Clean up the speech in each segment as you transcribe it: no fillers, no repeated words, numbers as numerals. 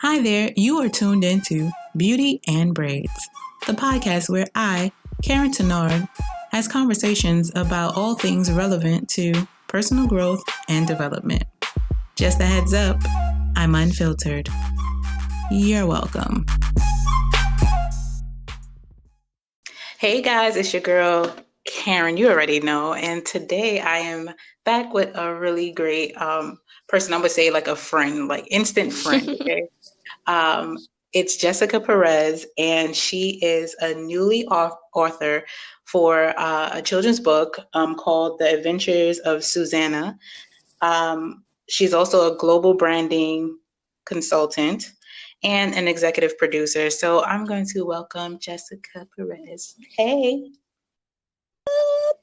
Hi there, you are tuned into Beauty and Braids, the podcast where I, Karen Tenard, has conversations about all things relevant to personal growth and development. Just a heads up, I'm unfiltered. You're welcome. Hey guys, it's your girl, Karen. You already know. And today I am back with a really great person. I would say like a friend, like instant friend. Okay. It's Jessica Perez, and she is a newly author for a children's book called The Adventures of Susanna. She's also a global branding consultant and an executive producer. So I'm going to welcome Jessica Perez. Hey.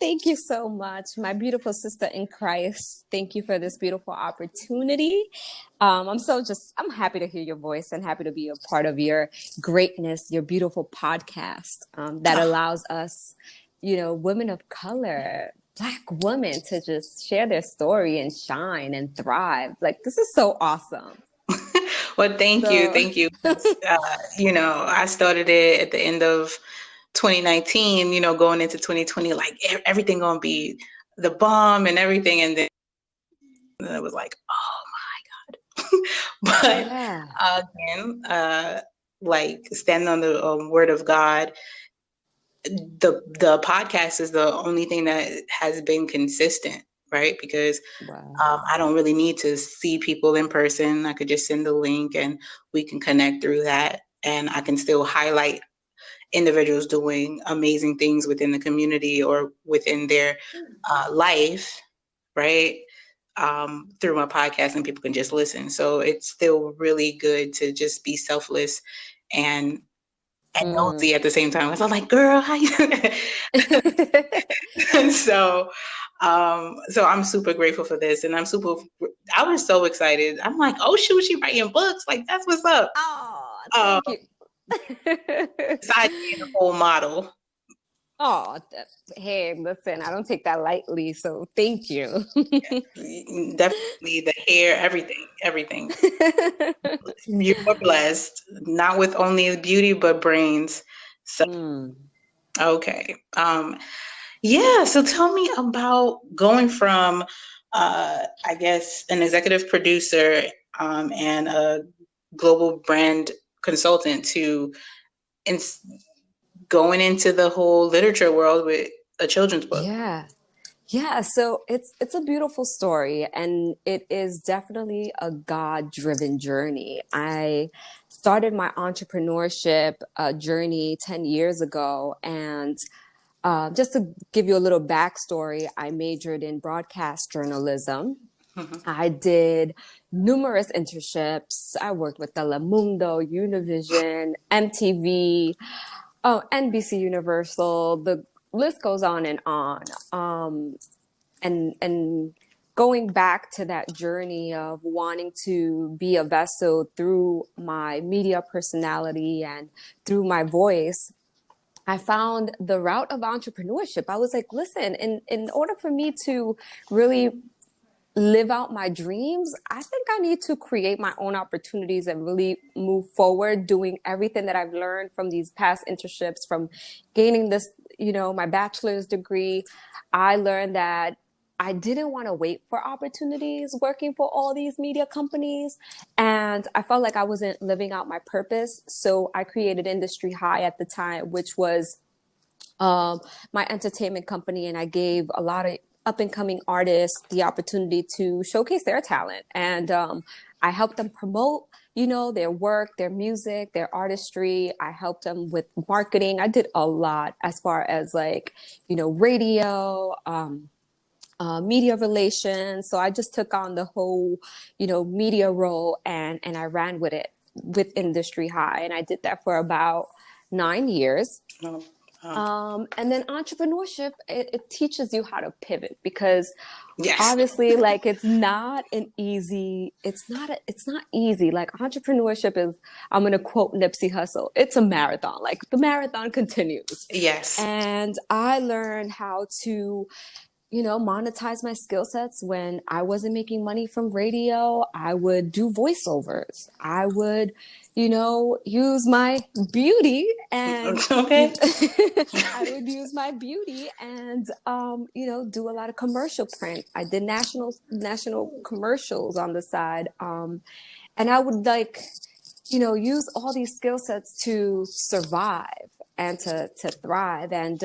Thank you so much, my beautiful sister in Christ. Thank you for this beautiful opportunity. I'm happy to hear your voice and happy to be a part of your greatness, your beautiful podcast that allows us, women of color, Black women to just share their story and shine and thrive. Like, this is so awesome. Well, thank you. I started it at the end of 2019, going into 2020, like everything gonna be the bomb and everything. And then it was like, oh my God. But Yeah. again, like standing on the word of God, the podcast is the only thing that has been consistent, right? Because I don't really need to see people in person. I could just send the link and we can connect through that. And I can still highlight individuals doing amazing things within the community or within their life, right? Through my podcast, and people can just listen. So it's still really good to just be selfless and nosy at the same time. So I'm like, girl, how you? so I'm super grateful for this, and I was so excited. I'm like, oh shoot, she writing books. Like, that's what's up. Oh, thank you. Besides being a whole model. Oh, hey, listen, I don't take that lightly, so thank you. Definitely the hair, everything. You're blessed, not with only beauty, but brains. So, okay. Yeah, so tell me about going from, I guess, an executive producer and a global brand consultant to going into the whole literature world with a children's book. Yeah. So it's a beautiful story, and it is definitely a God-driven journey. I started my entrepreneurship journey 10 years ago, and just to give you a little backstory, I majored in broadcast journalism. I did numerous internships. I worked with Telemundo, Univision, MTV, NBC Universal. The list goes on and on. And going back to that journey of wanting to be a vessel through my media personality and through my voice, I found the route of entrepreneurship. I was like, listen, in order for me to really live out my dreams, I think I need to create my own opportunities and really move forward, doing everything that I've learned from these past internships, from gaining this, my bachelor's degree. I learned that I didn't want to wait for opportunities working for all these media companies. And I felt like I wasn't living out my purpose. So I created Industry High at the time, which was my entertainment company. And I gave a lot of up and coming artists the opportunity to showcase their talent. And I helped them promote, their work, their music, their artistry. I helped them with marketing. I did a lot as far as radio, media relations. So I just took on the whole, media role and I ran with it with Industry High. And I did that for about 9 years. And then entrepreneurship, it teaches you how to pivot because obviously like it's not easy. Like entrepreneurship is, I'm going to quote Nipsey Hussle, it's a marathon, like the marathon continues. Yes. And I learned how to, monetize my skill sets. When I wasn't making money from radio, I would do voiceovers. I would, use my beauty and Okay. I would use my beauty and, do a lot of commercial print. I did national commercials on the side. And I would use all these skill sets to survive and to thrive. And,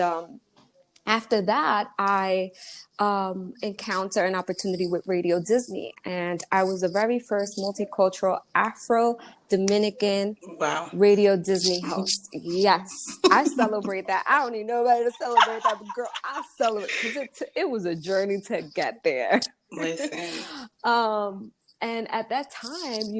after that, I encountered an opportunity with Radio Disney, and I was the very first multicultural Afro Dominican Wow. Radio Disney host. Yes, I celebrate that. I don't need nobody to celebrate that, but girl, I celebrate because it was a journey to get there. Listen. Um, and at that time,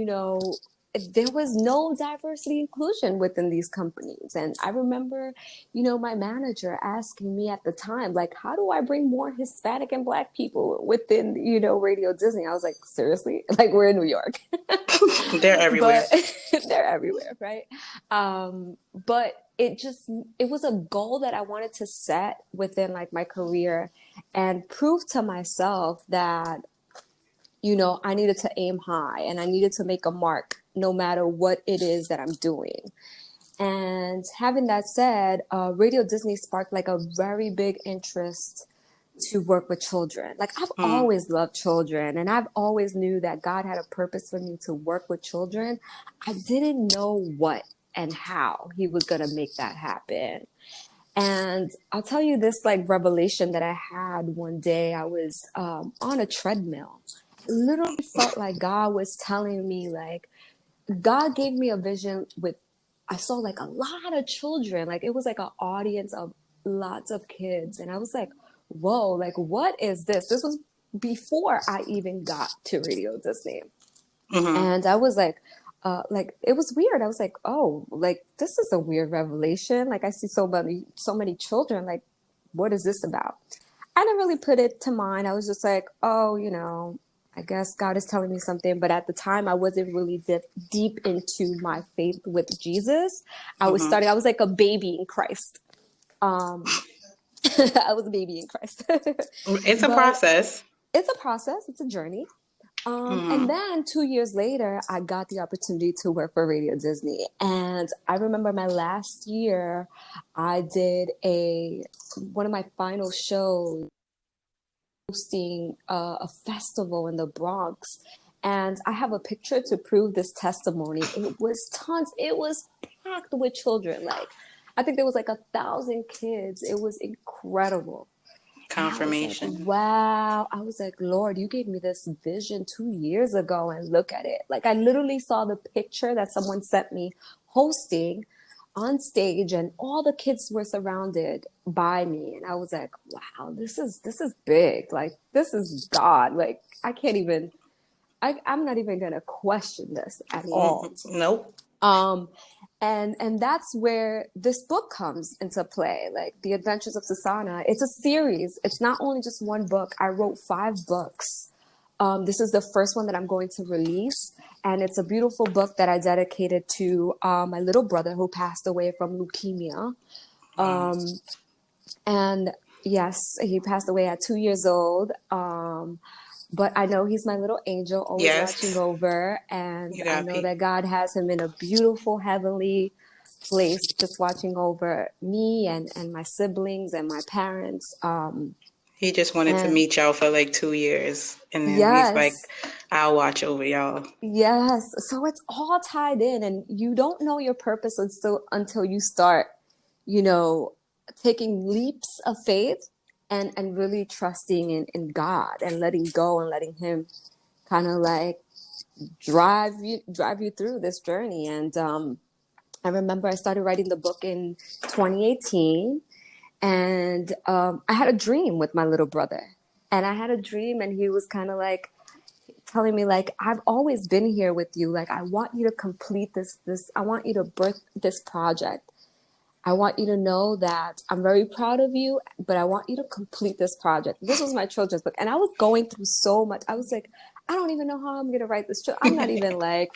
there was no diversity inclusion within these companies. And I remember, my manager asking me at the time, like, how do I bring more Hispanic and Black people within, Radio Disney? I was like, seriously? Like, we're in New York. They're everywhere. But they're everywhere, right? But it was a goal that I wanted to set within like my career and prove to myself that I needed to aim high and I needed to make a mark no matter what it is that I'm doing. And having that said, Radio Disney sparked like a very big interest to work with children. Like I've Hmm. always loved children and I've always knew that God had a purpose for me to work with children. I didn't know what and how he was going to make that happen. And I'll tell you this like revelation that I had one day. I was on a treadmill. It literally felt like God was telling me, like, God gave me a vision with, I saw like a lot of children. Like it was like an audience of lots of kids. And I was like, whoa, like, what is this? This was before I even got to Radio Disney. Hmm. And I was like, it was weird. I was like, oh, like, this is a weird revelation. Like, I see so many children. Like, what is this about? I didn't really put it to mind. I was just like, oh, I guess God is telling me something. But at the time, I wasn't really deep into my faith with Jesus. I Hmm. was like a baby in Christ. Um, I was a baby in Christ. It's a But process. it's a process, it's a journey. And Hmm. then 2 years later, I got the opportunity to work for Radio Disney. And I remember my last year, I did one of my final shows hosting a festival in the Bronx. And I have a picture to prove this testimony. It was tons, it was packed with children. Like, I think there was like 1,000 kids. It was incredible. And I was like, Confirmation. wow. I was like, Lord, you gave me this vision 2 years ago and look at it. Like I literally saw the picture that someone sent me hosting on stage and all the kids were surrounded by me. And I was like, wow, this is big. Like this is God. Like I can't even, I'm not even going to question this at all. Nope. Um, and that's where this book comes into play, like The Adventures of Susanna. It's a series. It's not only just one book. I wrote 5 books. This is the first one that I'm going to release, and it's a beautiful book that I dedicated to my little brother who passed away from leukemia. Wow. And yes, he passed away at 2 years old. But I know he's my little angel, always watching Yes. over. And You I got know Pete. that God has him in a beautiful heavenly place, just watching over me and my siblings and my parents. He just wanted to And meet y'all for like 2 years, and then he's like, yes, "I'll watch over y'all." yes. So it's all tied in, and you don't know your purpose until you start, you know, taking leaps of faith and really trusting in God and letting go and letting Him kind of like drive you through this journey. And I remember I started writing the book in 2018, and I had a dream with my little brother. And I had a dream, and he was kind of like telling me, like, I've always been here with you. Like, I want you to complete this. I want you to birth this project. I want you to know that I'm very proud of you, but I want you to complete this project. This was my children's book. And I was going through so much. I was like, I don't even know how I'm going to write this. I'm not even like,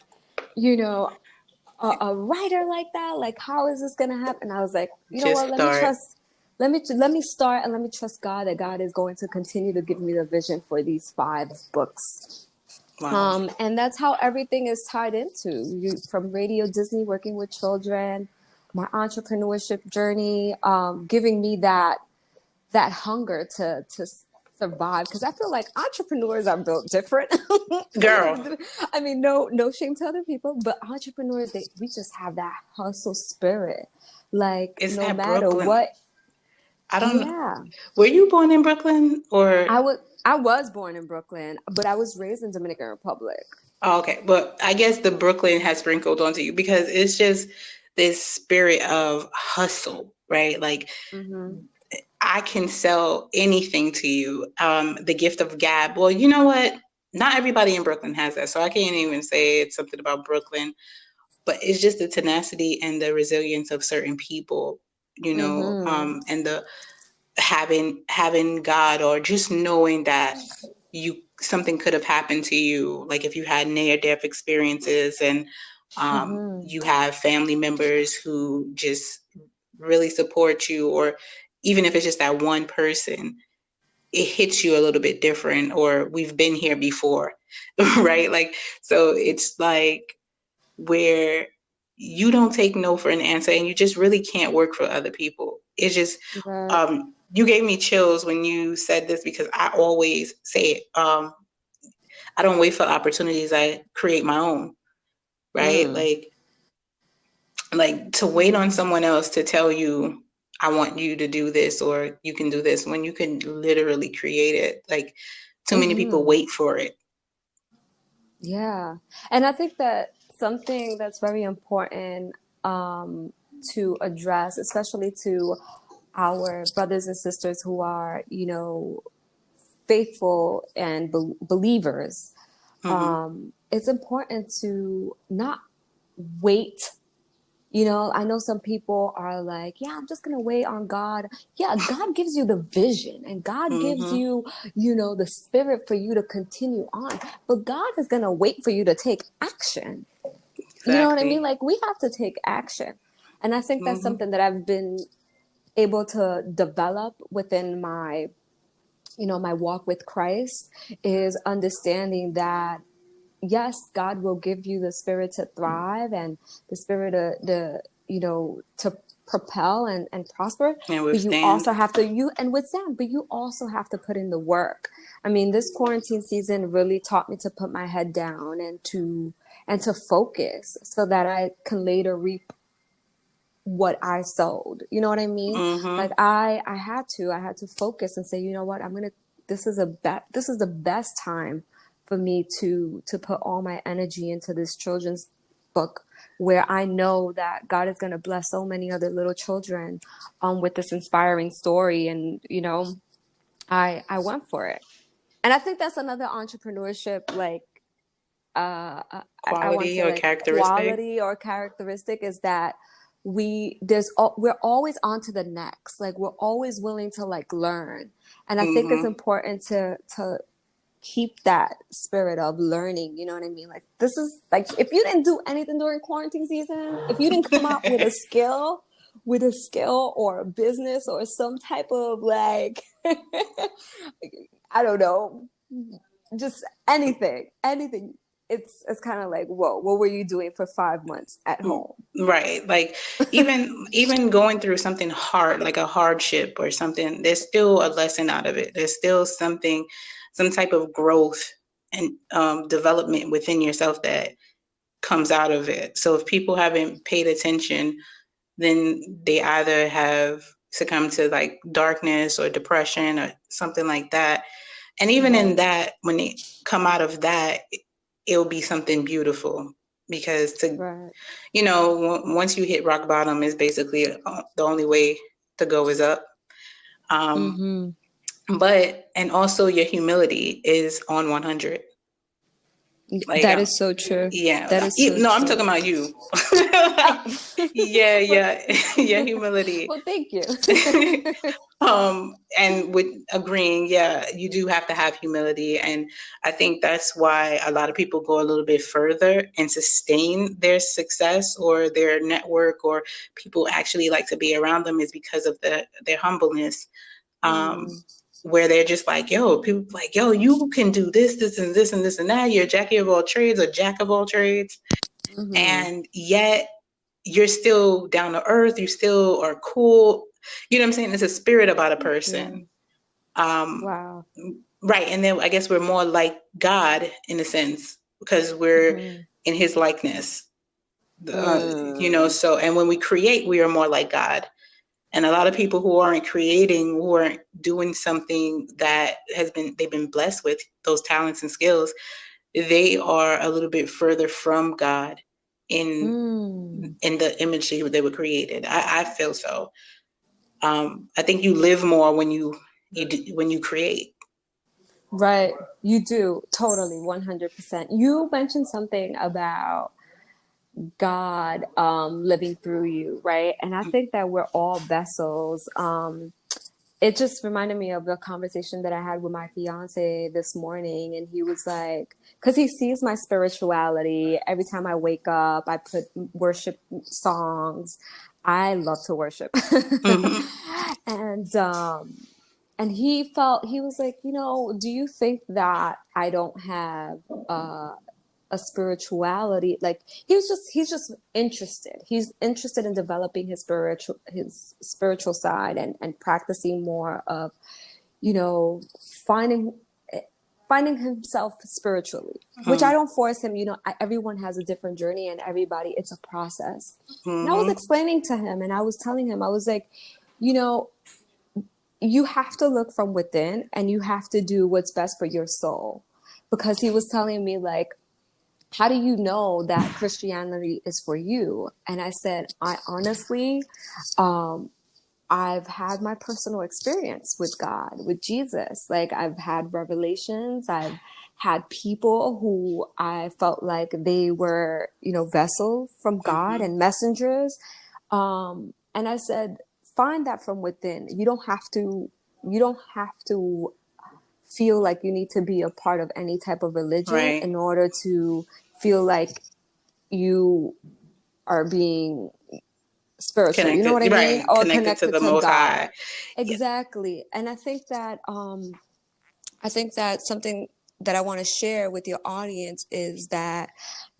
you know, a writer like that. Like, how is this going to happen? I was like, you know Just what? start. let me start and let me trust God that God is going to continue to give me the vision for these 5 books. Wow. And that's how everything is tied into you, from Radio Disney, working with children, my entrepreneurship journey, giving me that hunger to survive, because I feel like entrepreneurs are built different. Girl, I mean, no shame to other people, but entrepreneurs, we just have that hustle spirit. Like it's no at matter Brooklyn. what, I don't know. yeah. Were you born in Brooklyn or? I was born in Brooklyn, but I was raised in Dominican Republic. Oh, okay, but I guess the Brooklyn has sprinkled onto you because it's just this spirit of hustle, right? Like Hmm. I can sell anything to you. The gift of gab. Well, you know what? Not everybody in Brooklyn has that, so I can't even say it's something about Brooklyn. But it's just the tenacity and the resilience of certain people, Hmm. and the having God, or just knowing that you something could have happened to you, like if you had near death experiences, and Hmm. you have family members who just really support you, or even if it's just that one person, it hits you a little bit different, or we've been here before, right? Like, so it's like where you don't take no for an answer, and you just really can't work for other people. It's just, Right. you gave me chills when you said this, because I always say it. I don't wait for opportunities. I create my own, right? Mm. Like to wait on Mm. someone else to tell you, I want you to do this or you can do this, when you can literally create it. Like too many people Hmm. wait for it. Yeah. And I think that something that's very important, um, to address, especially to our brothers and sisters who are, faithful and believers, Hmm. it's important to not wait. I know some people are like, yeah, I'm just going to wait on God. Yeah, God gives you the vision and God gives Hmm. you, the spirit for you to continue on. But God is going to wait for you to take action. You know what I mean? Exactly. Like we have to take action. And I think that's Hmm. something that I've been able to develop within my walk with Christ, is understanding that yes, God will give you the spirit to thrive and the spirit to propel and prosper. And But you withstand. also have to you and withstand, but you also have to put in the work. I mean, this quarantine season really taught me to put my head down and to focus so that I can later reap what I sowed. You know what I mean? Hmm. Like I had to focus and say, you know what, this is the best time for me to put all my energy into this children's book, where I know that God is going to bless so many other little children with this inspiring story. And I went for it. And I think that's another entrepreneurship, like I want to Quality say, or like, characteristic. quality or characteristic, is that we're always on to the next. Like we're always willing to like learn. And I think it's Hmm. important to keep that spirit of learning. You know what I mean? Like this is like, if you didn't do anything during quarantine season, if you didn't come out with a skill or a business or some type of like I don't know, just anything. It's kind of like, whoa, what were you doing for 5 months at home? Right. Like even going through something hard, like a hardship or something, there's still a lesson out of it. There's still something, some type of growth and development within yourself that comes out of it. So if people haven't paid attention, then they either have succumbed to like darkness or depression or something like that. And even in Right. that, when they come out of that, it'll be something beautiful, because Right. once you hit rock bottom, is basically the only way to go is up. Um, and also your humility is on 100. Like, That is so true. yeah, That is so no, I'm true. talking about you. Like, Oh. yeah, Well, yeah, yeah, humility. well, thank you. And with agreeing, yeah, you do have to have humility. And I think that's why a lot of people go a little bit further and sustain their success or their network, or people actually like to be around them, is because of their humbleness. Um, Mm, where they're just like, yo, people like, yo, you can do this, this, and this, and this, and that. You're a jackie of all trades, or jack of all trades. mm-hmm, And yet you're still down to earth. You still are cool. You know what I'm saying? It's a spirit about a yeah. person. Um, Wow. right. And then I guess we're more like God in a sense, because we're Mm-hmm. in his likeness. Mm, So, and when we create, we are more like God. And a lot of people who aren't creating, who aren't doing something that they've been blessed with those talents and skills, they are a little bit further from God in mm. in the image that they were created. I feel so. I think you live more when when you create. Right. You do. Totally. 100%. You mentioned something about God living through you, right? And I think that we're all vessels. It just reminded me of the conversation that I had with my fiance this morning. And he was like, because he sees my spirituality. Every time I wake up, I put worship songs. I love to worship. Mm-hmm. and, he was like, do you think that I don't have a spirituality? Like he's just interested. He's interested in developing his spiritual side and practicing more of, you know, finding finding himself spiritually, which I don't force him. Everyone has a different journey, and everybody, it's a process. And I was Mm-hmm. explaining to him, and I was telling him, I was like, you know, you have to look from within and you have to do what's best for your soul. Because he was telling me, like, how do you know that Christianity is for you? And I said, I honestly, I've had my personal experience with God, with Jesus. Like, I've had revelations. I've had people who I felt like they were, vessels from God Mm-hmm. and messengers. And I said, find that from within. You don't have to feel like you need to be a part of any type of religion Right. in order to feel like you are being spiritual. You know Connected. what I mean? Right. Or Connected to connected the to Most God. High. Yeah. Exactly. And I think that something that I want to share with your audience is that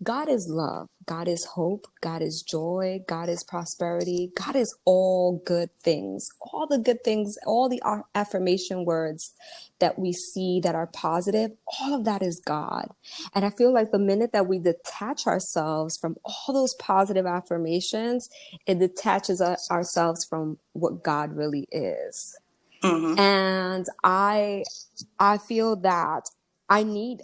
God is love, God is hope, God is joy, God is prosperity, God is all good things. All the good things, all the affirmation words that we see that are positive, all of that is God. And I feel like the minute that we detach ourselves from all those positive affirmations, it detaches ourselves from what God really is. Mm-hmm. And I feel that I need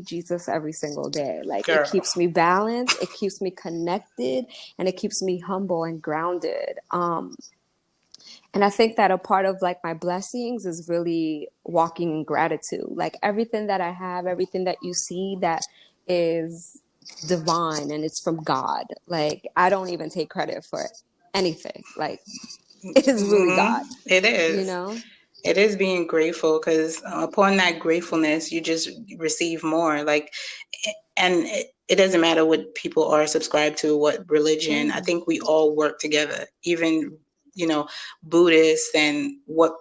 Jesus every single day. Like, it Girl. keeps me balanced, it keeps me connected, and it keeps me humble and grounded. And I think that a part of, like, my blessings is really walking in gratitude. Like, everything that I have, everything that you see that is divine and it's from God. Like, I don't even take credit for anything. Like, it is really God, Mm-hmm. It you is. know? It is being grateful, because upon that gratefulness, you just receive more. Like, and it doesn't matter what people are subscribed to, what religion. I Mm, think we all work together, even, you know, Buddhists and what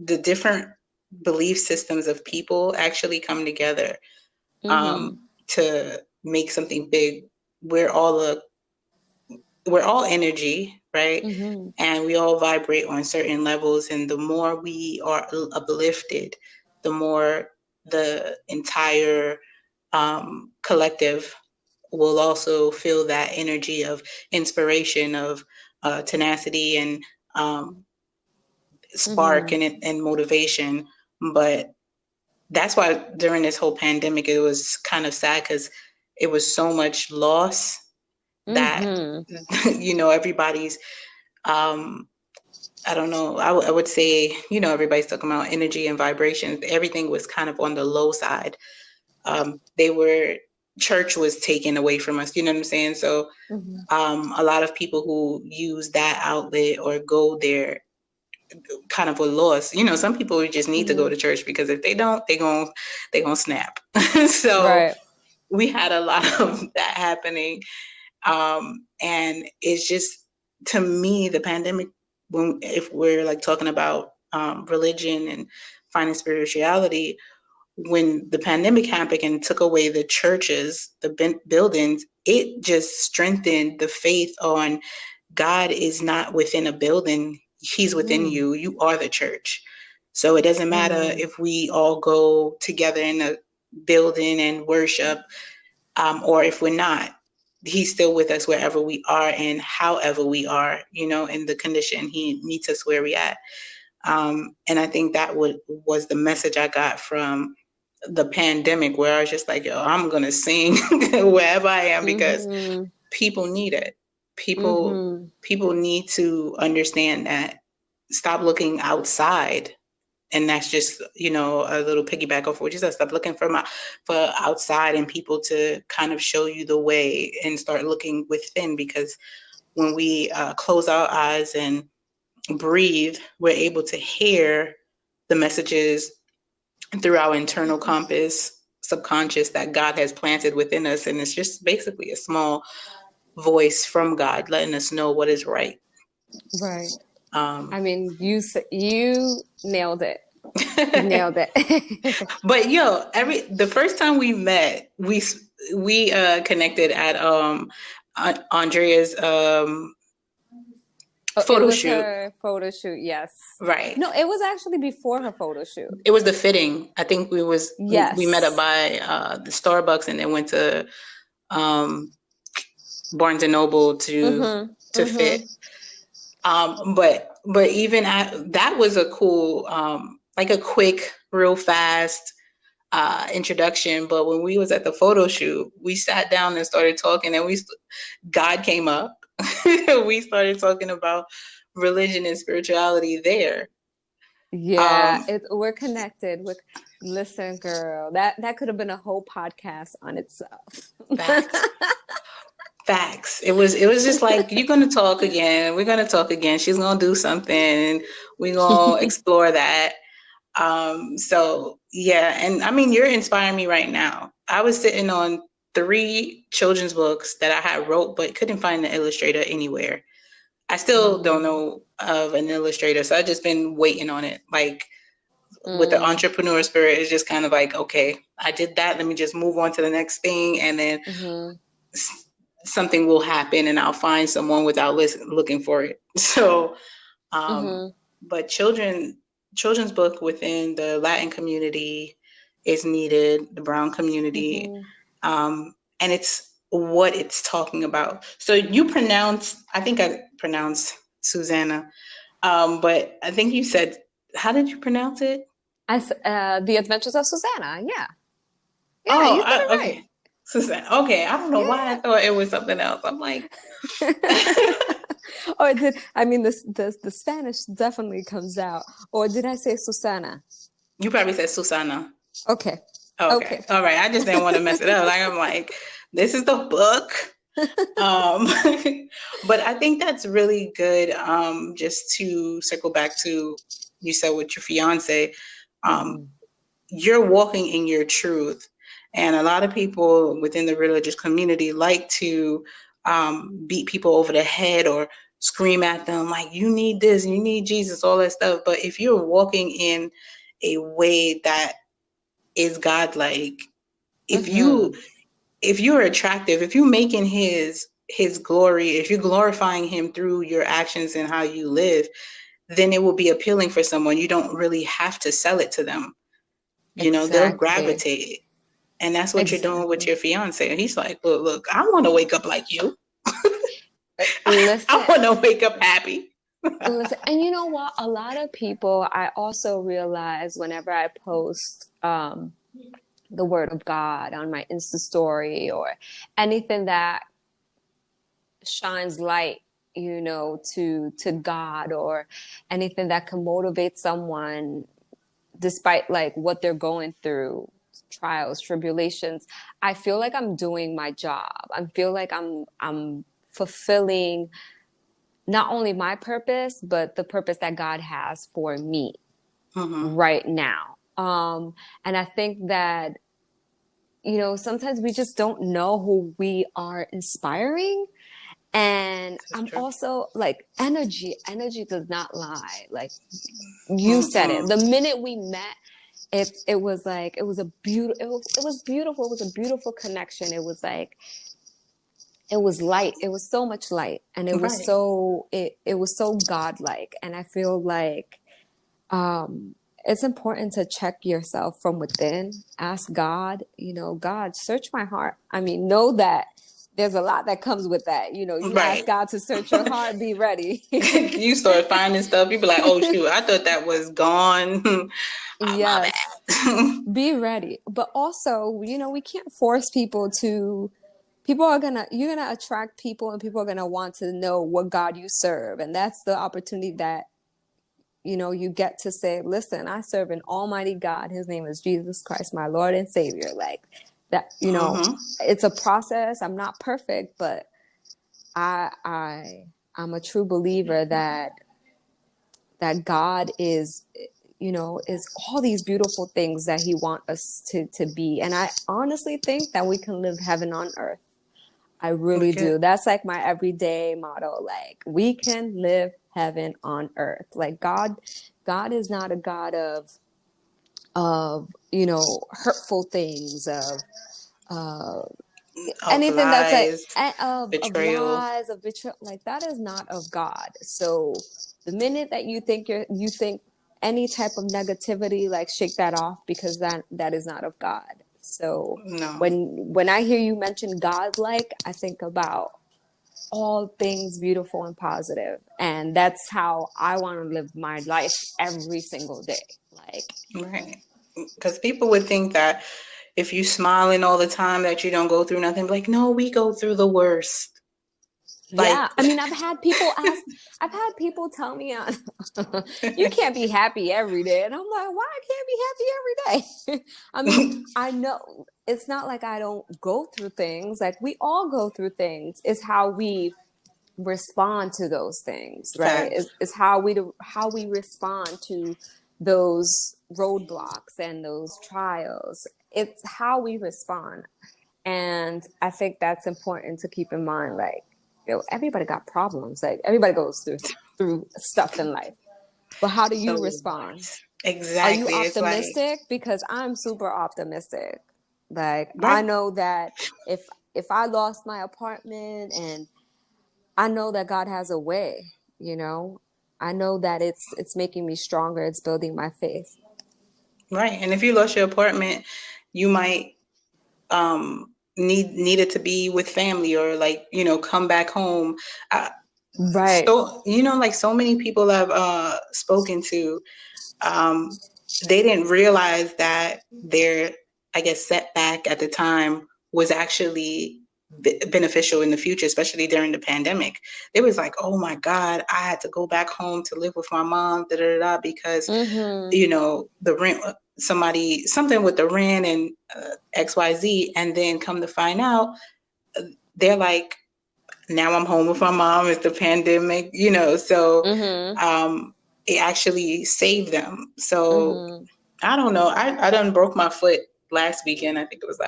the different belief systems of people actually come together mm-hmm, to make something big. We're all a we're all energy, right? mm-hmm, And we all vibrate on certain levels. And the more we are uplifted, the more the entire collective will also feel that energy of inspiration, of tenacity, and spark, mm-hmm, and motivation. But that's why during this whole pandemic, it was kind of sad, because it was so much loss that, mm-hmm. everybody's um I don't know. I would say, everybody's talking about energy and vibrations. Everything was kind of on the low side. They were church was taken away from us. You know what I'm saying? So Hmm. a lot of people who use that outlet or go there kind of were lost. You know, some people just need to go Hmm. to church because if they don't, they gonna snap. So Right. we had a lot of that happening. And it's just, to me, the pandemic, when if we're like talking about religion and finding spirituality, when the pandemic happened and took away the churches, the buildings, it just strengthened the faith on God is not within a building, He's within Mm. you. You are the church. So it doesn't matter Mm. if we all go together in a building and worship, or if we're not. He's still with us wherever we are and however we are, in the condition He meets us where we at. And I think that was the message I got from the pandemic, where I was just like, yo, I'm gonna sing wherever I am because Hmm. people need it. People Hmm. people need to understand that. Stop looking outside. And that's just, a little piggyback off what you said. Stop looking for outside and people to kind of show you the way, and start looking within, because when we close our eyes and breathe, we're able to hear the messages through our internal compass, subconscious, that God has planted within us. And it's just basically a small voice from God letting us know what is right. Right. Um, I mean, you nailed it. You nailed it. but yo, the first time we met, we connected at Andrea's Oh, it photo was shoot. her photo shoot. Yes. Right. No, it was actually before her photo shoot. It was the fitting. I think we met up Yes. by the Starbucks and then went to um Barnes and Noble Mm-hmm. to fit. Mm-hmm. But even that was a cool, like a quick, real fast introduction. But when we was at the photo shoot, we sat down and started talking, and God came up. We started talking about religion and spirituality there. Yeah, Um, we're connected. Listen, girl, that could have been a whole podcast on itself. Facts. Facts. It was just like, you're gonna talk again. We're gonna talk again. She's gonna do something, and we're gonna explore that. So yeah, and I mean, you're inspiring me right now. I was sitting on three children's books that I had wrote, but couldn't find the illustrator anywhere. I still don't Mm, know of an illustrator, so I've just been waiting on it. Like with the mm, entrepreneur spirit, it's just kind of like, okay, I did that. Let me just move on to the next thing, and then mm-hmm, something will happen, and I'll find someone without looking for it. So, um, mm-hmm, but children's book within the Latin community is needed, the Brown community, mm-hmm. and it's what it's talking about. So I think I pronounced Susanna, but I think you said, how did you pronounce it? The Adventures of Susanna. Yeah, yeah, Oh, you said it right. okay. Susanna. Okay, I don't know why I Yeah. thought it was something else. I'm like, Or did I mean the Spanish definitely comes out? Or did I say Susana? you probably said Susanna. Okay, Okay. okay. All right. I just didn't want to mess it up. Like, I'm like, this is the book. Um, but I think that's really good. Just to circle back to, you said with your fiance, um, Hmm. you're walking in your truth. And a lot of people within the religious community like to beat people over the head or scream at them like, you need this, you need Jesus, all that stuff. But if you're walking in a way that is godlike, if you Hmm. if you're attractive, if you're making his glory, if you're glorifying him through your actions and how you live, then it will be appealing for someone. You don't really have to sell it to them. They'll Exactly. gravitate. And that's what you're doing with Exactly. your fiance. And he's like, look, I want to wake up like you. I Listen, want to wake up happy. listen, and you know what? A lot of people, I also realize whenever I post the word of God on my Insta story or anything that shines light, to God, or anything that can motivate someone despite like what they're going through. trials, tribulations, I feel like I'm doing my job. I feel like I'm fulfilling not only my purpose, but the purpose that God has for me Hmm. right now. And I think that, sometimes we just don't know who we are inspiring. And That's I'm true. also like, energy does not lie. Like you said it. Mm-mm. The minute we met, it was like, it was beautiful. It was a beautiful connection. It was like, it was light. It was so much light. And Right. it was so godlike. And I feel like, it's important to check yourself from within. Ask God, God, search my heart. I mean, know that there's a lot that comes with that. You ask Right. God to search your heart, be ready. You start finding stuff, you be like, oh shoot, I thought that was gone. My Yes, bad. be ready. But also, we can't force people to, you're gonna attract people and people are gonna want to know what God you serve. And that's the opportunity that you get to say, listen, I serve an almighty God. His name is Jesus Christ, my Lord and Savior. Like that, Hmm. it's a process. I'm not perfect, but I, I, I'm a true believer that God is all these beautiful things that he wants us to be. And I honestly think that we can live heaven on earth. I We really could. do. That's like my everyday motto. Like we can live heaven on earth. Like God is not a God of hurtful things, of uh Of anything that's like lies, of betrayal. lies, of betrayal. Like that is not of God. So the minute that you think any type of negativity, like shake that off, because that is not of God. So No. when I hear you mention God, like I think about all things beautiful and positive, and that's how I want to live my life every single day. Like, Right. Because people would think that if you smiling all the time that you don't go through nothing. Like, no, we go through the worst. Like, yeah, I mean, I've had people tell me, you can't be happy every day. And I'm like, why I can't be happy every day? I mean, I know it's not like I don't go through things. Like we all go through things. It's how we respond to those things, right? facts. Is how we respond to those roadblocks and those trials. It's how we respond. And I think that's important to keep in mind. Like, everybody got problems. Like everybody goes through stuff in life. But how do you So respond? Are you exactly. It's like, optimistic? Because I'm super optimistic. Like I right, know that if if I lost my apartment, and I know that God has a way, you know. I know that it's making me stronger. It's building my faith. right. And if you lost your apartment, you might needed to be with family or like, come back home. Uh, Right. so, like so many people I've spoken to, um, they didn't realize that their, I guess, setback at the time was actually beneficial in the future, especially during the pandemic. They was like, oh my God, I had to go back home to live with my mom, da da da, because, Mm-hmm. the rent, something with the rent and XYZ. And then come to find out, they're like, now I'm home with my mom. It's the pandemic, so Mm-hmm. um, it actually saved them. So Mm-hmm. I don't know. I done broke my foot last weekend. I think it was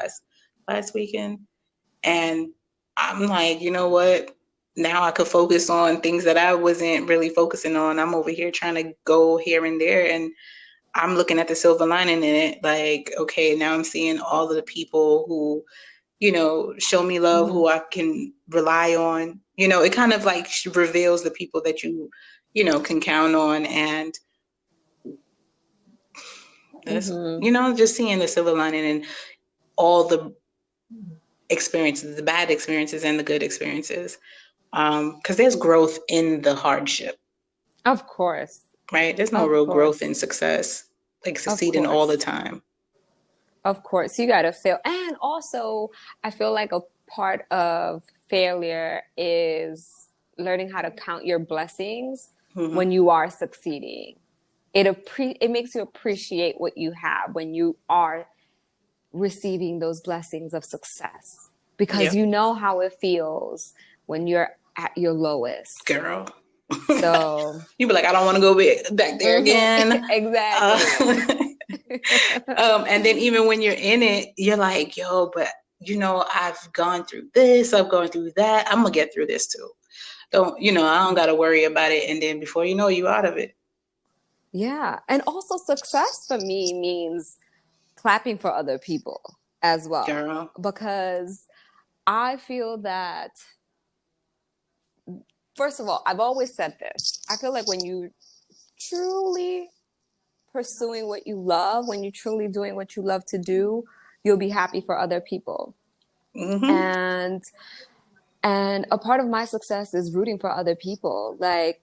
last weekend, and I'm like, you know what? Now I could focus on things that I wasn't really focusing on. I'm over here trying to go here and there, and I'm looking at the silver lining in it. Like, okay, now I'm seeing all of the people who, show me love, Mm-hmm. who I can rely on. It kind of like reveals the people that can count on. And that's, Mm-hmm. just seeing the silver lining and all the experiences, the bad experiences and the good experiences. Because there's growth in the hardship, Of course. right? There's no Of real growth in course. success, like Of succeeding all the course. time. Of course. You gotta fail. And also, I feel like a part of failure is learning how to count your blessings Hmm. when you are succeeding. It makes you appreciate what you have when you are receiving those blessings of success because Yep, you know how it feels when you're at your lowest. girl. So, You be like, I don't want to go back there again. exactly. Uh, and then even when you're in it, you're like, yo, but I've gone through this, I've gone through that. I'm gonna get through this too. I don't gotta worry about it. And then before you know, you out of it, Yeah. And also, success for me means clapping for other people as well, girl. because I feel that, first of all, I've always said this. I feel like when you truly pursuing what you love, when you're truly doing what you love to do, you'll be happy for other people. Hmm. And a part of my success is rooting for other people, like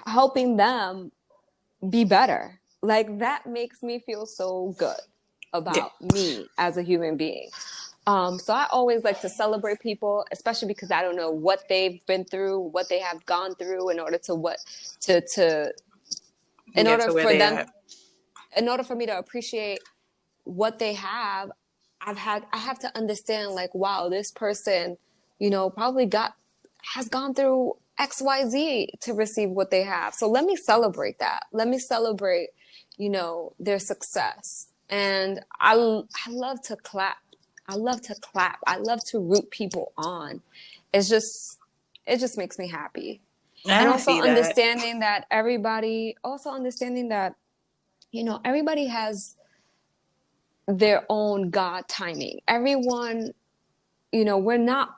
helping them be better. Like that makes me feel so good Yeah, about me as a human being. So I always like to celebrate people, especially because I don't know what they've been through, what they have gone through in order to to in get order to where for they them, are. in order for me to appreciate what they have. I have to understand, like, wow, this person, probably has gone through XYZ to receive what they have. So let me celebrate that. Let me celebrate, their success. And I love to clap. I love to clap. I love to root people on. It's just, it just makes me happy. And I also see that. understanding that, everybody has their own God timing. Everyone, you know, we're not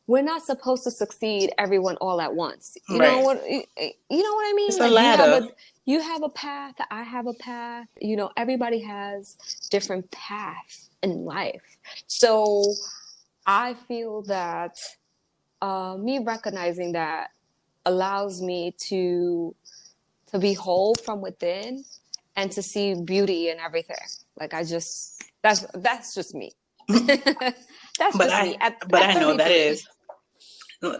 we're not supposed to succeed everyone all at once. Right. You know what I mean? It's a Like ladder. you have a path, I have a path. Everybody has different paths in life. So I feel that me recognizing that allows me to be whole from within and to see beauty in everything. Like I just that's just me. That's But just I me but at I know that 33. is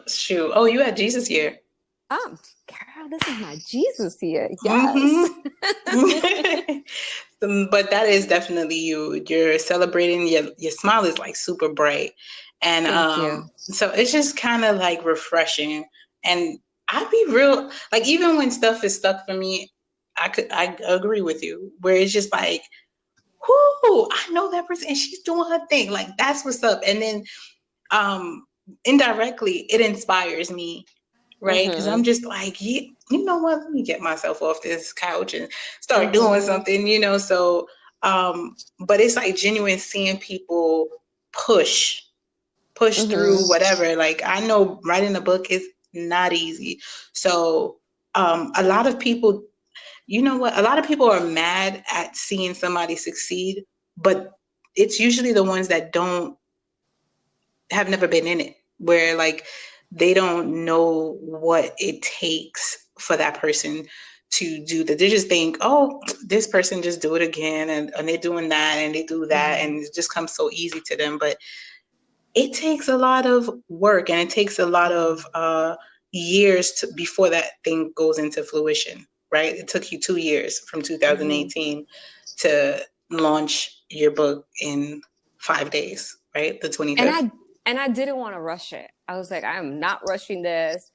shoot. Oh, you had Jesus here. Girl, this is my Jesus here. Yes. Hmm. But that is definitely you. You're celebrating. Your smile is like super bright, and Thank you. so it's just kind of like refreshing. And I'd be real, like even when stuff is stuck for me, I agree with you. Where it's just like, whoo, I know that person, and she's doing her thing. Like that's what's up. And then um indirectly, it inspires me, right? Because I'm Mhm. just like, you know what? Let me get myself off this couch and start doing Mhm. something. So, but it's like genuine seeing people push, push through Mhm. whatever. Like I know writing a book is not easy. So, a lot of people, you know what? A lot of people are mad at seeing somebody succeed, but it's usually the ones that don't have never been in it, where like they don't know what it takes for that person to do that. They just think, oh, this person just do it again, and they're doing that and they do that, Mhm. and it just comes so easy to them. But it takes a lot of work, and it takes a lot of years before that thing goes into fruition, right? It took you 2 years from Mhm. 2018 to launch your book in 5 days, right? The And 25th. I didn't want to rush it. I was like, I am not rushing this.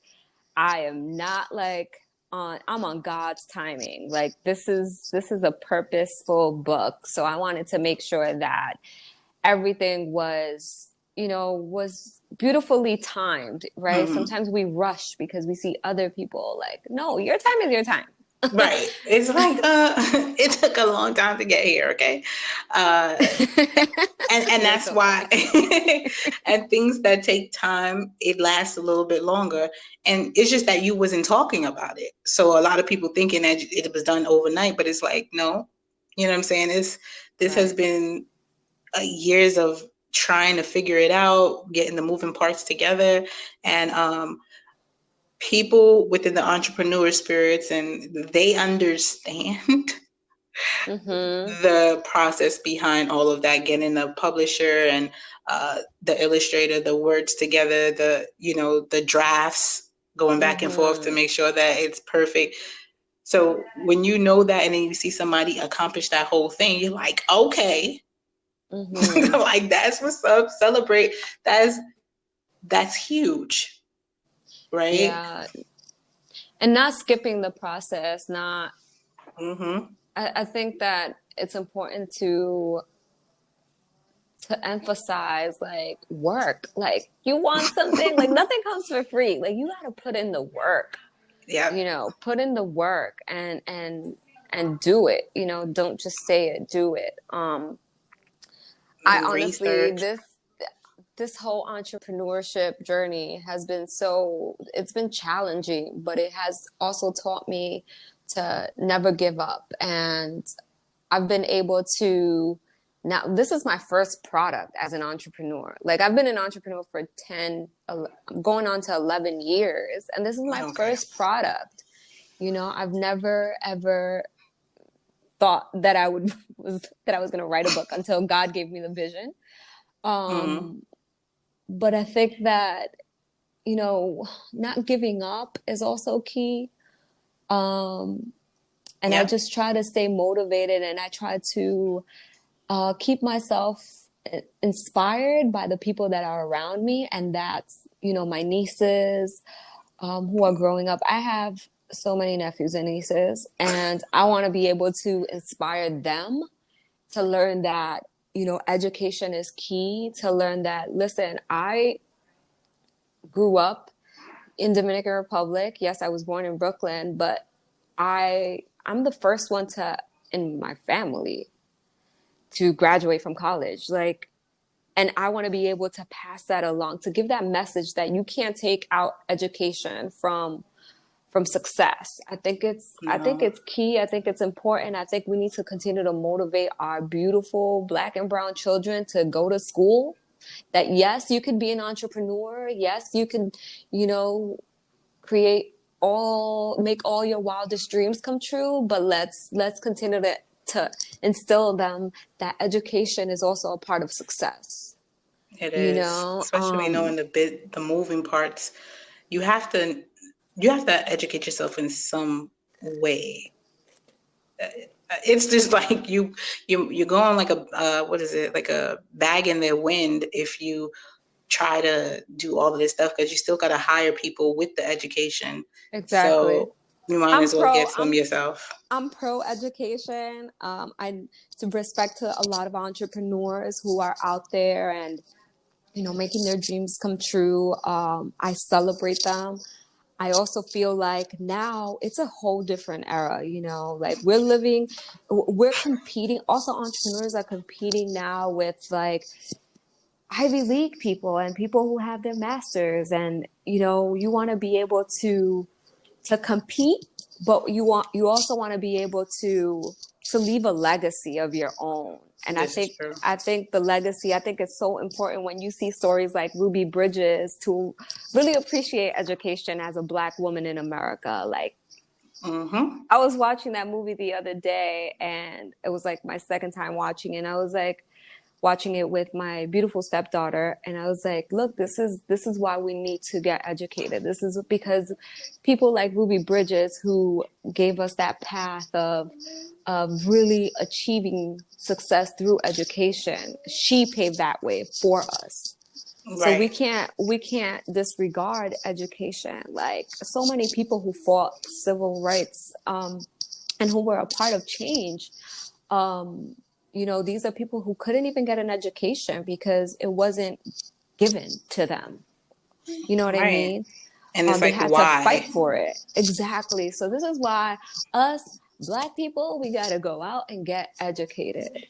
I am not like I'm on God's timing. Like this is a purposeful book. So I wanted to make sure that everything was beautifully timed, right? Mhm. Sometimes we rush because we see other people like, no, your time is your time. Right. It's like it took a long time to get here, okay? Uh and You're that's so why funny. and things that take time, it lasts a little bit longer. And it's just that you wasn't talking about it. So a lot of people thinking that it was done overnight, but it's like, no. You know what I'm saying? This has Right. been years of trying to figure it out, getting the moving parts together, and people within the entrepreneur spirits, and they understand Mm-hmm. the process behind all of that, getting the publisher and the illustrator, the words together, the drafts, going back and forth to Mm-hmm. make sure that it's perfect. So when you know that and then you see somebody accomplish that whole thing, you're like, okay. Mm-hmm. Like that's what's up. Celebrate. That's that's huge, right? Yeah. And not skipping the process, not, Mm-hmm. I think that it's important to emphasize like work. Like you want something, like nothing comes for free. Like you got to put in the work, Yep. put in the work and do it, don't just say it, do it. I Do honestly, research. this whole entrepreneurship journey has been so, it's been challenging, but it has also taught me to never give up. And I've been able to, now this is my first product as an entrepreneur. Like I've been an entrepreneur for 10, going on to 11 years, and this is my Okay. first product. I've never ever thought that I was going to write a book until God gave me the vision. Mm-hmm. Um, but I think that, not giving up is also key. Um, and I Yep. just try to stay motivated, and I try to keep myself inspired by the people that are around me. And that's, my nieces who are growing up. I have so many nephews and nieces, and I want to be able to inspire them to learn that, education is key, to learn that, listen, I grew up in Dominican Republic. Yes, I was born in Brooklyn, but I'm the first one to in my family to graduate from college. Like, and I want to be able to pass that along, to give that message that you can't take out education from success. I think No. it's key. I think it's important. I think we need to continue to motivate our beautiful Black and brown children to go to school. That yes, you can be an entrepreneur. Yes, you can, you know, create make all your wildest dreams come true. But let's continue to instill them that education is also a part of success. It You is, know, especially knowing the moving parts. You have to you have to educate yourself in some way. It's just like you go on like a what is it, like a bag in the wind if you try to do all of this stuff because you still got to hire people with the education. exactly. So you might I'm as well pro. get some yourself. I'm pro education. I to respect to a lot of entrepreneurs who are out there and making their dreams come true. I celebrate them. I also feel like now it's a whole different era. Like we're competing. Also, entrepreneurs are competing now with like Ivy League people and people who have their masters, and you want to be able to compete, but you also want to be able to leave a legacy of your own. And I This is think true. I think the legacy, I think it's so important when you see stories like Ruby Bridges to really appreciate education as a Black woman in America. Like Mm-hmm. I was watching that movie the other day, and it was like my second time watching it, and I was like watching it with my beautiful stepdaughter, and I was like, look, this is why we need to get educated. This is because people like Ruby Bridges, who gave us that path of really achieving success through education, she paved that way for us. So we Right. can't we can't disregard education. Like so many people who fought civil rights, and who were a part of change, um, these are people who couldn't even get an education because it wasn't given to them. You know what I Right. mean? And it's They like, had to fight why? for it. Exactly. So this is why us Black people, we got to go out and get educated.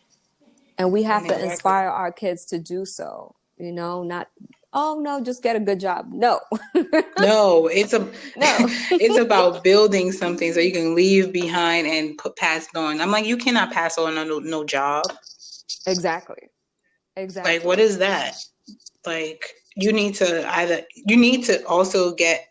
And we have And to exactly. inspire our kids to do so. Not, oh no, just get a good job. No, No, it's a no. it's about building something so you can leave behind and put passed on. I'm like, you cannot pass on no job. Exactly. Like, what Exactly. is that? Like, you need to also get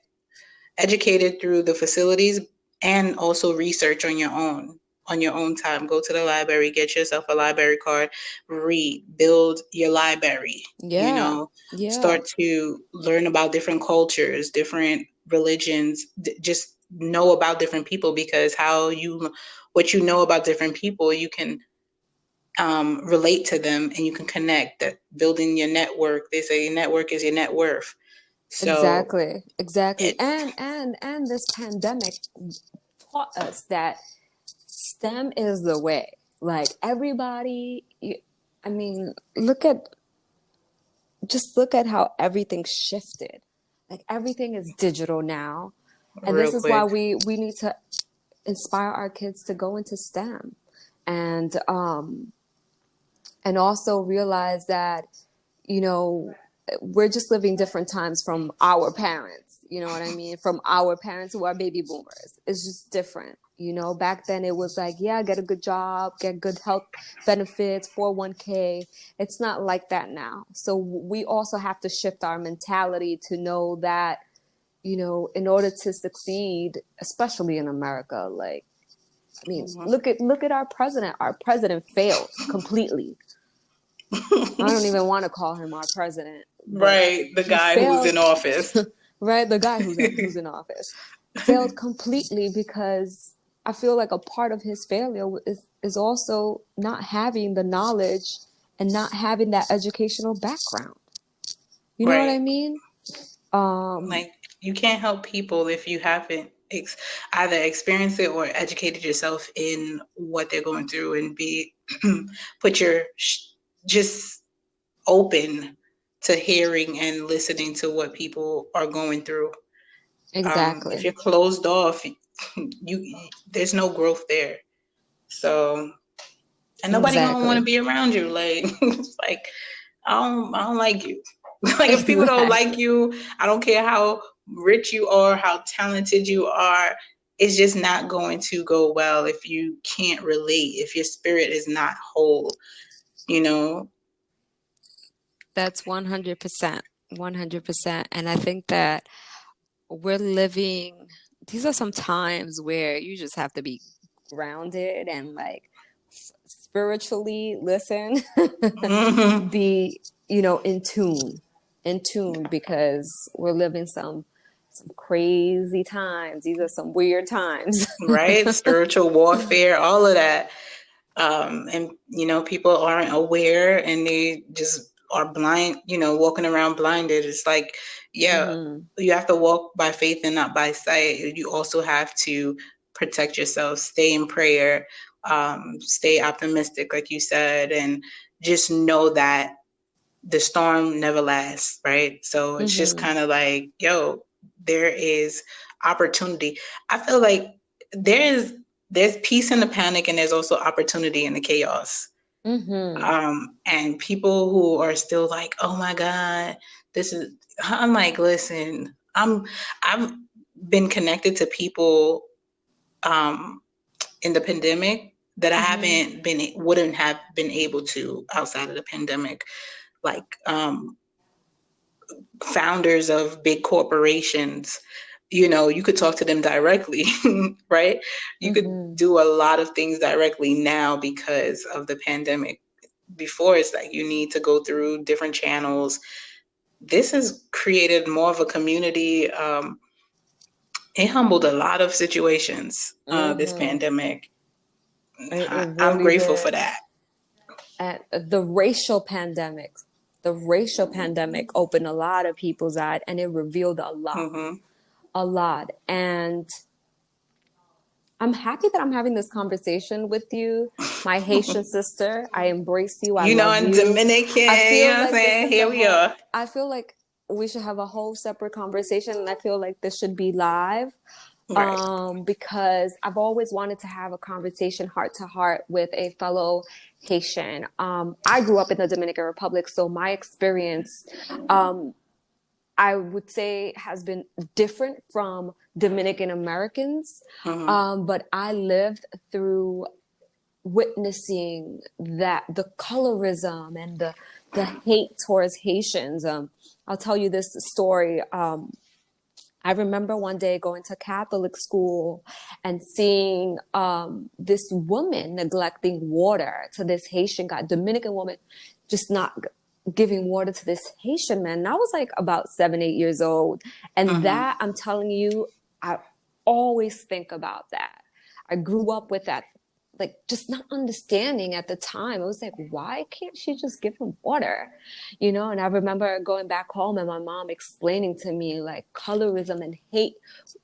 educated through the facilities and also research on your own time. Go to the library, get yourself a library card, read, build your library, Yeah. Yeah. start to learn about different cultures, different religions, just know about different people because what you know about different people, you can relate to them and you can connect. That building your network. They say your network is your net worth. So Exactly, exactly. it And this pandemic taught us that STEM is the way. Like everybody, I mean, look at how everything shifted. Like everything is digital now. And real this is why quick. we need to inspire our kids to go into STEM and and also realize that, you know, we're just living different times from our parents. You know what I mean? From our parents who are baby boomers. It's just different. You know, back then it was like, yeah, get a good job, get good health benefits, 401k. It's not like that now. So we also have to shift our mentality to know that, you know, in order to succeed, especially in America, like, I mean, look at our president. Our president failed completely. I don't even want to call him our president, but Right, the he guy who's failed, in office. right? The guy who's in office failed completely because I feel like a part of his failure is also not having the knowledge and not having that educational background. You know what I Right. mean? Um, Like you can't help people if you haven't either experienced it or educated yourself in what they're going through and be put your just open to hearing and listening to what people are going through. If exactly, you're closed off, you there's no growth there. So, and nobody gonna want to exactly, be around you. Like it's like I don't like you. Like if people don't like exactly. you, I don't care how rich you are, how talented you are. It's just not going to go well if you can't relate, if your spirit is not whole, you know? That's 100%, 100%. And I think that we're living, these are some times where you just have to be grounded and like spiritually listen, Hmm. be, you know, in tune because we're living some crazy times. These are some weird times. Right? Spiritual warfare, all of that. And people aren't aware and they just are blind, walking around blinded. It's like, yeah, Hmm. you have to walk by faith and not by sight. You also have to protect yourself, stay in prayer, stay optimistic, like you said, and just know that the storm never lasts, right? So it's just Hmm. kind of like, yo, there is opportunity. I feel like there is there's peace in the panic and there's also opportunity in the chaos. Hmm. And people who are still like, oh my God, this is I'm like, listen, I've been connected to people um in the pandemic that I Hmm. haven't been wouldn't have been able to outside of the pandemic. Like founders of big corporations, you could talk to them directly, right? You could Hmm. do a lot of things directly now because of the pandemic. Before, it's like you need to go through different channels. This has created more of a community. It humbled a lot of situations, this Hmm. pandemic. It I'm really grateful did. for that. And the racial pandemic opened a lot of people's eyes and it revealed Hmm. a lot. And I'm happy that I'm having this conversation with you, my Haitian sister. I embrace you. I love And you. Dominican, I you feel know what I'm like this saying? is Here a we whole, are. I feel like we should have a whole separate conversation. And I feel like this should be live Right. because I've always wanted to have a conversation heart to heart with a fellow Haitian. I grew up in the Dominican Republic, so my experience, I would say, has been different from Dominican Americans. Hmm. But I lived through witnessing that the colorism and the hate towards Haitians. I'll tell you this story. I remember one day going to Catholic school and seeing this woman neglecting water to this Haitian guy, Dominican woman, just not giving water to this Haitian man. And I was like about 7, 8 years old. And Hmm. that, I'm telling you, I always think about that. I grew up with that. like just not understanding at the time. It was like, why can't she just give him water? And I remember going back home and my mom explaining to me like colorism and hate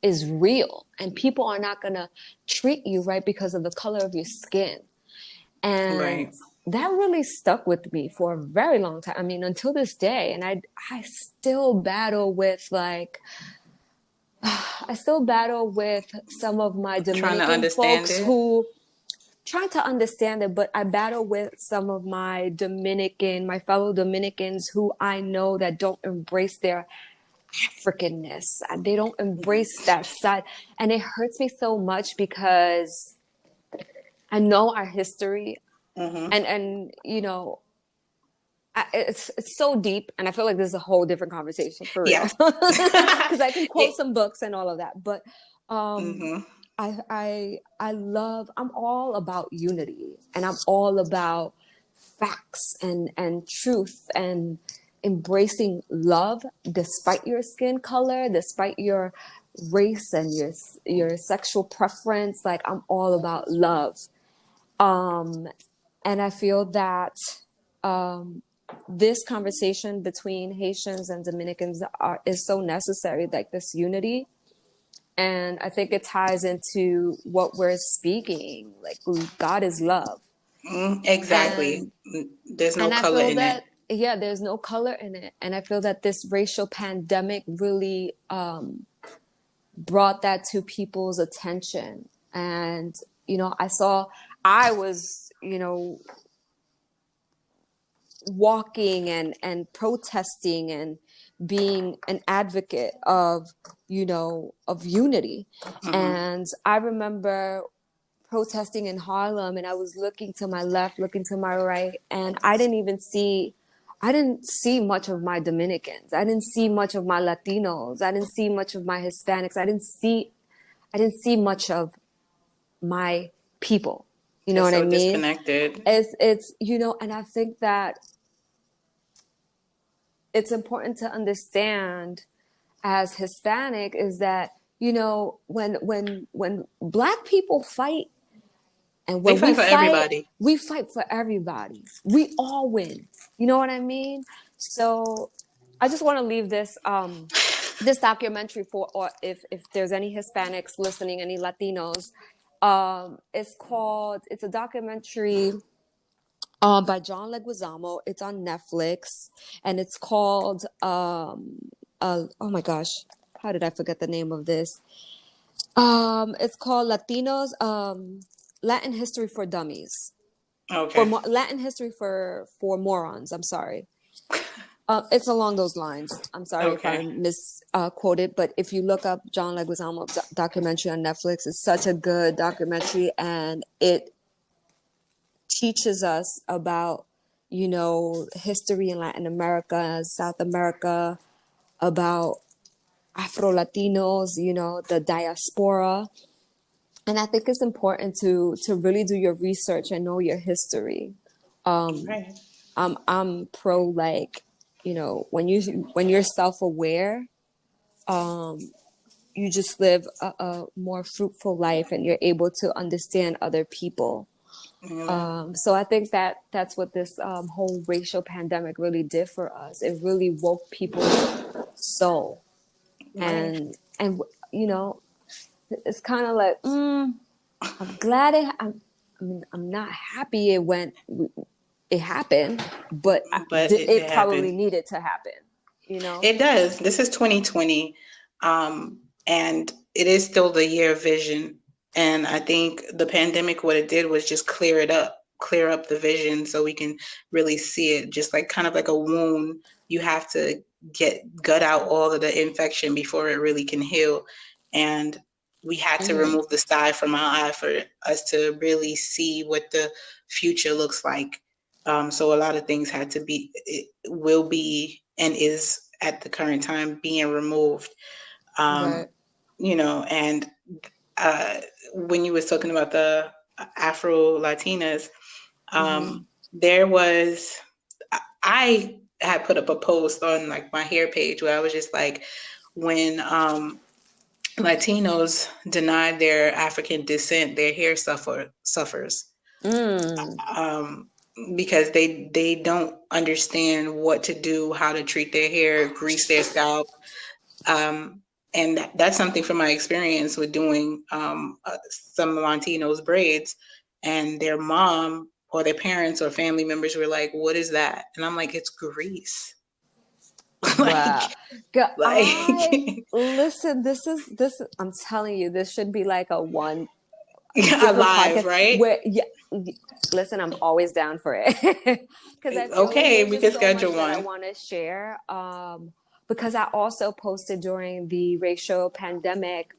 is real and people are not gonna treat you right because of the color of your skin. And Right. that really stuck with me for a very long time. I mean, until this day. And I still battle with like I still battle with some of my Trying to Dominican understand folks it. who trying to understand it, but I battle with some of my fellow Dominicans who I know that don't embrace their Africanness. They don't embrace that side. And it hurts me so much because I know our history Mm-hmm. and it's so deep, and I feel like this is a whole different conversation for real Yes. because I can quote It, some books and all of that. But um, mm-hmm. I love. I'm all about unity, and I'm all about facts and truth and embracing love despite your skin color, despite your race and your sexual preference. Like I'm all about love. And I feel that this conversation between Haitians and Dominicans is so necessary, like this unity. And I think it ties into what we're speaking. Like God is love. Exactly. And There's no and I color feel in it. that yeah, there's no color in it. And I feel that this racial pandemic really brought that to people's attention. And, I was, walking and protesting and being an advocate of unity. Mm-hmm. And I remember protesting in Harlem and I was looking to my left, looking to my right, and I didn't see much of my Dominicans. I didn't see much of my Latinos. I didn't see much of my Hispanics. I didn't see much of my people. You know It's what I so mean? disconnected. And I think that it's important to understand as Hispanic is that, when black people fight and We when fight for everybody. we fight for everybody. We all win. You know what I mean? So I just want to leave this documentary for, or if there's any Hispanics listening, any Latinos, it's a documentary by John Leguizamo. It's on Netflix, and it's called oh my gosh, how did I forget the name of this? It's called Latin History for Dummies, Okay. Latin History for morons. I'm sorry. It's along those lines. I'm sorry if I Okay. misquoted, but if you look up John Leguizamo's documentary on Netflix, it's such a good documentary, and it teaches us about history in Latin America, South America, about Afro Latinos, the diaspora. And I think it's important to really do your research and know your history. Right. I'm pro like, when you're self-aware, you just live a more fruitful life and you're able to understand other people. Amen. So I think that that's what this whole racial pandemic really did for us. It really woke people's soul, Right. and you know, it's kind of like I'm glad I mean, I'm not happy it happened, but But it it probably happened. needed to happen. You know, It does. This is 2020, and it is still the year of vision. And I think the pandemic, what it did was just clear up the vision so we can really see it. Just like kind of like a wound, you have to gut out all of the infection before it really can heal. And we had to hmm remove the sty from our eye for us to really see what the future looks like. So a lot of things had to be, it will be, and is at the current time being removed. Um, right. and uh, when you was talking about the Afro Latinas, hmm there was, I had put up a post on like my hair page where I was just like, when Latinos deny their African descent, their hair suffers, Mm, um, because they don't understand what to do, how to treat their hair, grease their scalp. Um, and that's something from my experience with doing some Latinos braids, and their mom or their parents or family members were like, "What is that?" And I'm like, "It's grease." like, wow. I like listen, I'm telling you, this should be like a one different alive, podcast right? where yeah, listen, I'm always down for it. Because I feel like Okay, there's we just can so much schedule that I one. want to share. Because I also posted during the racial pandemic,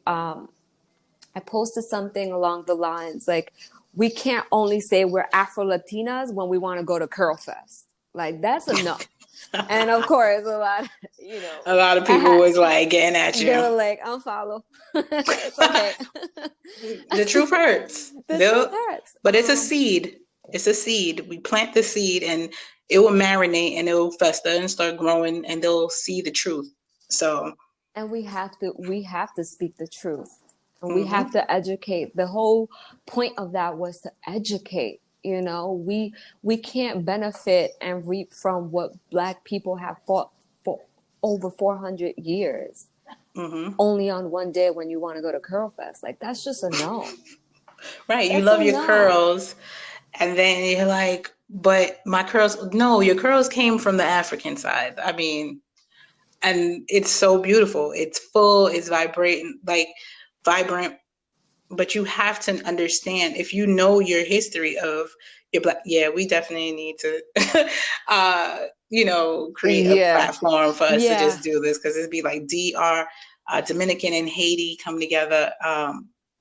I posted something along the lines like, we can't only say we're Afro Latinas when we want to go to Curl Fest. Like, that's enough. And of course, a lot, you know, A lot of I people had, was like getting at they you. were like, unfollow. It's okay. The truth hurts. The truth hurts. But it's a seed. It's a seed. We plant the seed and it will marinate and it will fester and start growing and they'll see the truth. So, And we have to speak the truth, and we have mhm, to educate. The whole point of that was to educate. We can't benefit and reap from what Black people have fought for over 400 years mhm. only on one day when you want to go to Curl Fest. Like, that's just a no. Right. You That's love a your no. curls and then you're like, but my curls, no, your curls came from the African side. I mean, and it's so beautiful. It's full, it's vibrating, like vibrant, but you have to understand if you know your history of your black. Yeah, we definitely need to create a Yeah. platform for us to Yeah. just do this because it'd be like DR, Dominican and Haiti come together,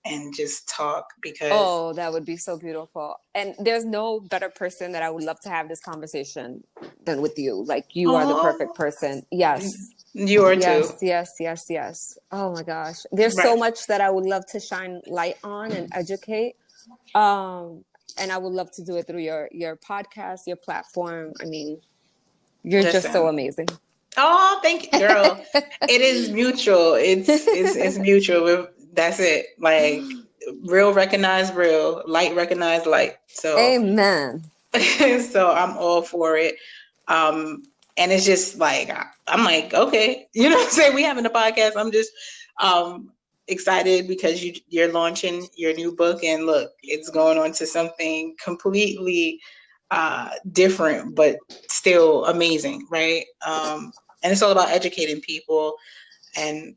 and just talk because Oh, that would be so beautiful. And there's no better person that I would love to have this conversation than with you. Like, you are the perfect oh, person. Yes. you are Yes, too. yes, yes, yes. Oh my gosh. There's so Right. much that I would love to shine light on and educate. Um, and I would love to do it through your podcast, your platform. I mean, you're just so Listen. amazing. Oh, thank you, girl. It is mutual. It's mutual. That's it. Like real recognize real, light recognize light. So Amen. so I'm all for it. And it's just like I'm like, okay, you know what I'm saying? We having a podcast. I'm just um excited because you're launching your new book and look, it's going on to something completely different but still amazing, right? And it's all about educating people and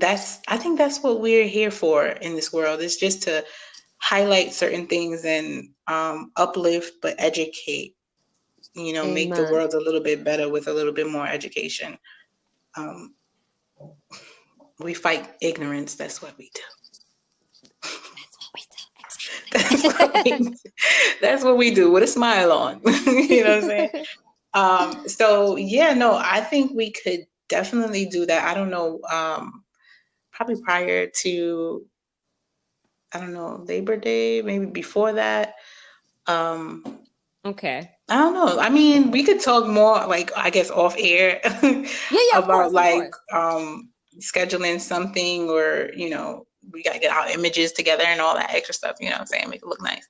I think that's what we're here for in this world. Is just to highlight certain things and uplift but educate, make the Amen. world a little bit better with a little bit more education. Um, we fight ignorance. That's what we do. That's what we. That's what we do with a smile on. You know what I'm saying? So yeah, no, I think we could definitely do that. I don't know. Probably prior to I don't know Labor Day, maybe before that. Um, Okay. I don't know. I mean, we could talk more, like, I guess off air Yeah, yeah, of about course, of like course. scheduling something or, we gotta get our images together and all that extra stuff, you know what I'm saying? Make it look nice.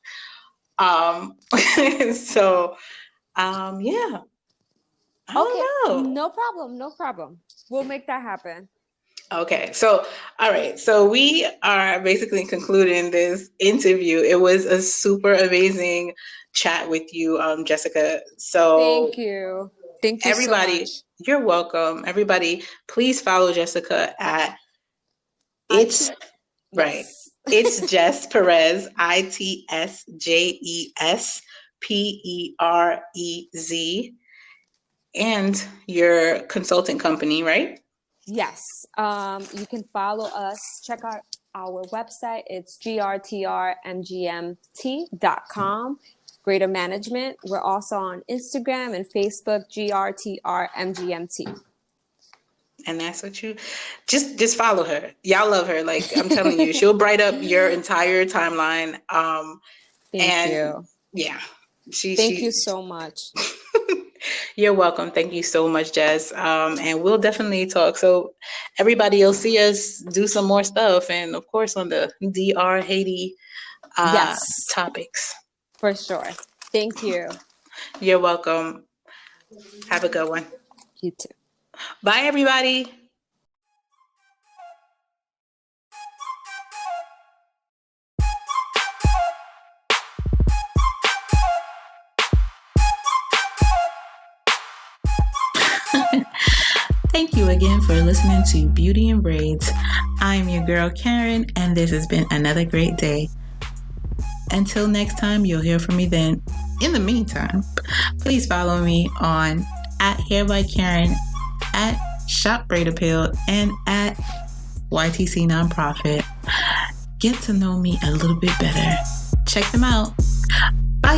Um so yeah, I Okay, don't know. no problem, no problem. We'll make that happen. Okay, so all right, so we are basically concluding this interview. It was a super amazing chat with you, Jessica. Thank So you. Thank you so everybody, much. you're welcome. Everybody, please follow Jessica at it's IT. right. Yes. It's Jess Perez, ITSJESPEREZ, and your consulting company, right? Yes. You can follow us. Check out our website. It's grtrmgmt.com. Greater Management. We're also on Instagram and Facebook, grtrmgmt. And that's what you just follow her. Y'all love her. Like I'm telling you, she'll bright up your entire timeline. Thank And you. yeah, she Thank you she so much. you're welcome. Thank you so much, Jess. And we'll definitely talk. So everybody will see us do some more stuff. And of course, on the DR Haiti Yes, topics. for sure. Thank you. You're welcome. Have a good one. You too. Bye, everybody. Thank you again for listening to Beauty and Braids. I'm your girl Karen, and this has been another great day. Until next time, you'll hear from me then. In the meantime, please follow me on at Hair by Karen, at Shop Braid Appeal, and at YTC Nonprofit. Get to know me a little bit better. Check them out. Bye.